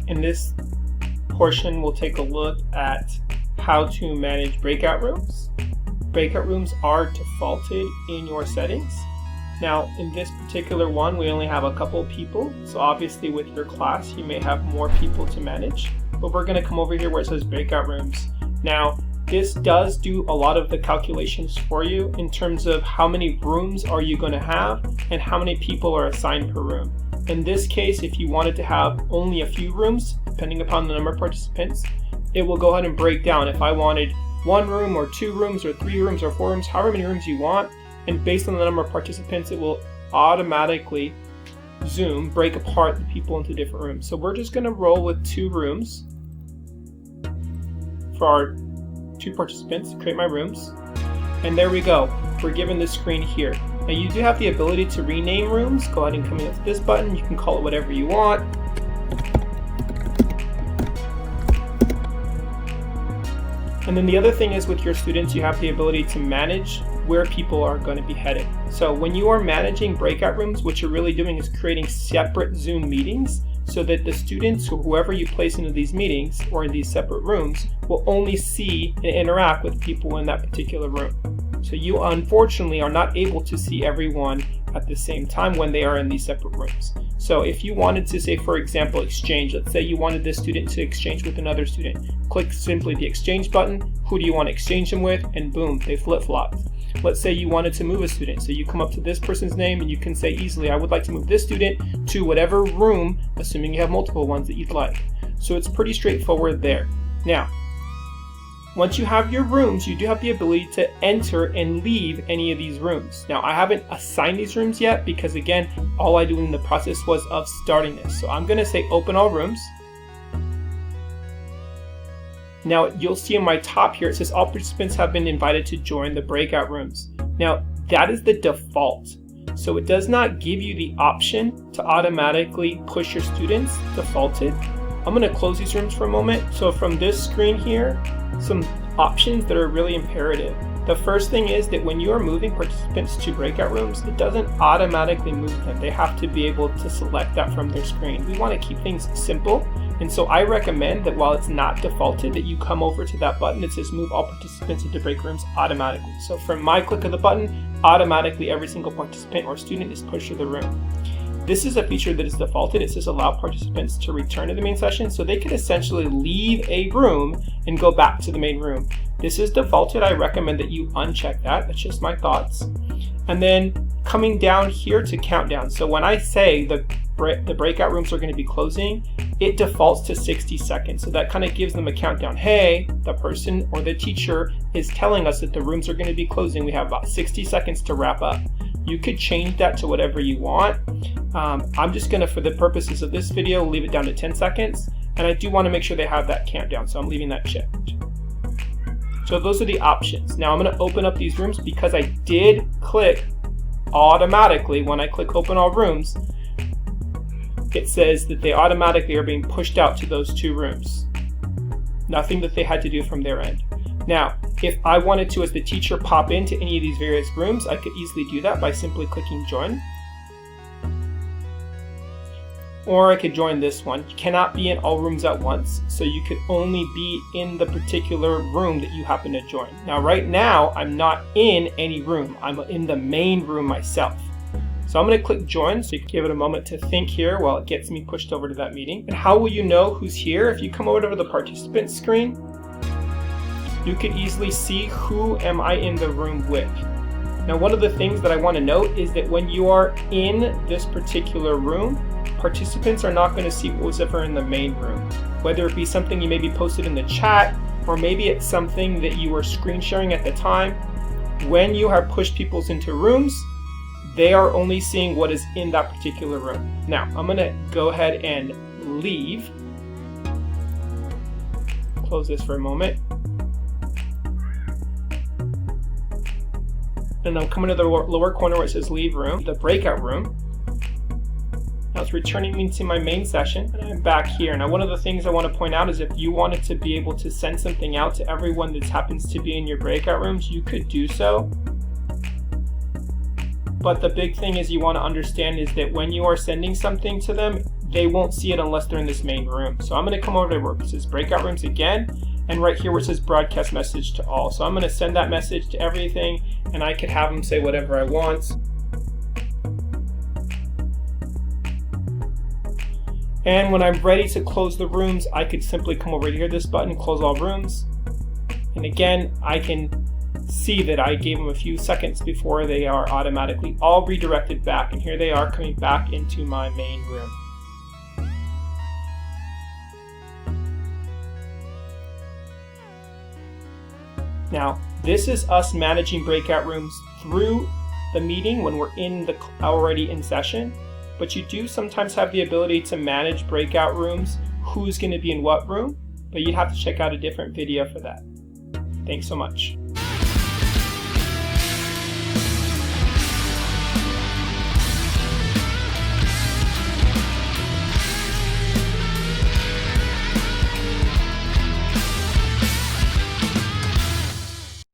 In this portion, we'll take a look at how to manage breakout rooms. Breakout rooms are defaulted in your settings. Now, in this particular one, we only have a couple of people, so obviously with your class, you may have more people to manage, but we're going to come over here where it says breakout rooms. Now, this does do a lot of the calculations for you in terms of how many rooms are you going to have and how many people are assigned per room. In this case, if you wanted to have only a few rooms, depending upon the number of participants, it will go ahead and break down if I wanted 1 room or 2 rooms or 3 rooms or 4 rooms, however many rooms you want, and based on the number of participants, it will automatically Zoom break apart the people into different rooms. So we're just going to roll with 2 rooms for our 2 participants, create my rooms, and there we go. We're given this screen here. Now you do have the ability to rename rooms. Go ahead and come in with this button. You can call it whatever you want. And then the other thing is with your students, you have the ability to manage where people are going to be headed. So when you are managing breakout rooms, what you're really doing is creating separate Zoom meetings so that the students or whoever you place into these meetings or in these separate rooms will only see and interact with people in that particular room. So you unfortunately are not able to see everyone at the same time when they are in these separate rooms. So if you wanted to say, for example, exchange, let's say you wanted this student to exchange with another student, click simply the exchange button. Who do you want to exchange them with? And boom, they flip-flopped. Let's say you wanted to move a student. So you come up to this person's name and you can say easily, I would like to move this student to whatever room, assuming you have multiple ones that you'd like. So it's pretty straightforward there. Now, once you have your rooms, you do have the ability to enter and leave any of these rooms. Now, I haven't assigned these rooms yet because again, all I do in the process was of starting this. So I'm gonna say open all rooms. Now you'll see in my top here, it says all participants have been invited to join the breakout rooms. Now that is the default. So it does not give you the option to automatically push your students defaulted. I'm gonna close these rooms for a moment. So from this screen here, some options that are really imperative. The first thing is that when you are moving participants to breakout rooms, it doesn't automatically move them. They have to be able to select that from their screen. We want to keep things simple. And so I recommend that while it's not defaulted, that you come over to that button that says move all participants into break rooms automatically. So from my click of the button, automatically every single participant or student is pushed to the room. This is a feature that is defaulted. It says allow participants to return to the main session, so they could essentially leave a room and go back to the main room. This is defaulted. I recommend that you uncheck that. That's just my thoughts. And then coming down here to countdown. So when I say the breakout rooms are going to be closing, it defaults to 60 seconds. So that kind of gives them a countdown. Hey, the person or the teacher is telling us that the rooms are going to be closing. We have about 60 seconds to wrap up. You could change that to whatever you want. I'm just gonna, for the purposes of this video, leave it down to 10 seconds. And I do wanna make sure they have that countdown, so I'm leaving that checked. So those are the options. Now I'm gonna open up these rooms because I did click automatically. When I click open all rooms, it says that they automatically are being pushed out to those 2 rooms. Nothing that they had to do from their end. Now, if I wanted to, as the teacher, pop into any of these various rooms, I could easily do that by simply clicking join. Or I could join this one. You cannot be in all rooms at once, so you could only be in the particular room that you happen to join. Now, right now, I'm not in any room. I'm in the main room myself. So I'm going to click join, so you can give it a moment to think here while it gets me pushed over to that meeting. And how will you know who's here? If you come over to the participant screen, you can easily see who am I in the room with. Now, one of the things that I want to note is that when you are in this particular room, participants are not going to see what was ever in the main room. Whether it be something you maybe posted in the chat, or maybe it's something that you were screen sharing at the time. When you have pushed people into rooms, they are only seeing what is in that particular room. Now, I'm going to go ahead and leave. Close this for a moment. And I'm coming to the lower corner where it says leave room, the breakout room. Now it's returning me to my main session, and I'm back here. Now, one of the things I want to point out is if you wanted to be able to send something out to everyone that happens to be in your breakout rooms, you could do so. But the big thing is you want to understand is that when you are sending something to them, they won't see it unless they're in this main room. So I'm going to come over to where it says breakout rooms again, and right here where it says broadcast message to all. So I'm going to send that message to everything, and I could have them say whatever I want. And when I'm ready to close the rooms, I could simply come over here, this button, close all rooms. And again, I can see that I gave them a few seconds before they are automatically all redirected back. And here they are coming back into my main room. Now, this is us managing breakout rooms through the meeting when we're already in session. But you do sometimes have the ability to manage breakout rooms, who's going to be in what room, but you'd have to check out a different video for that. Thanks so much.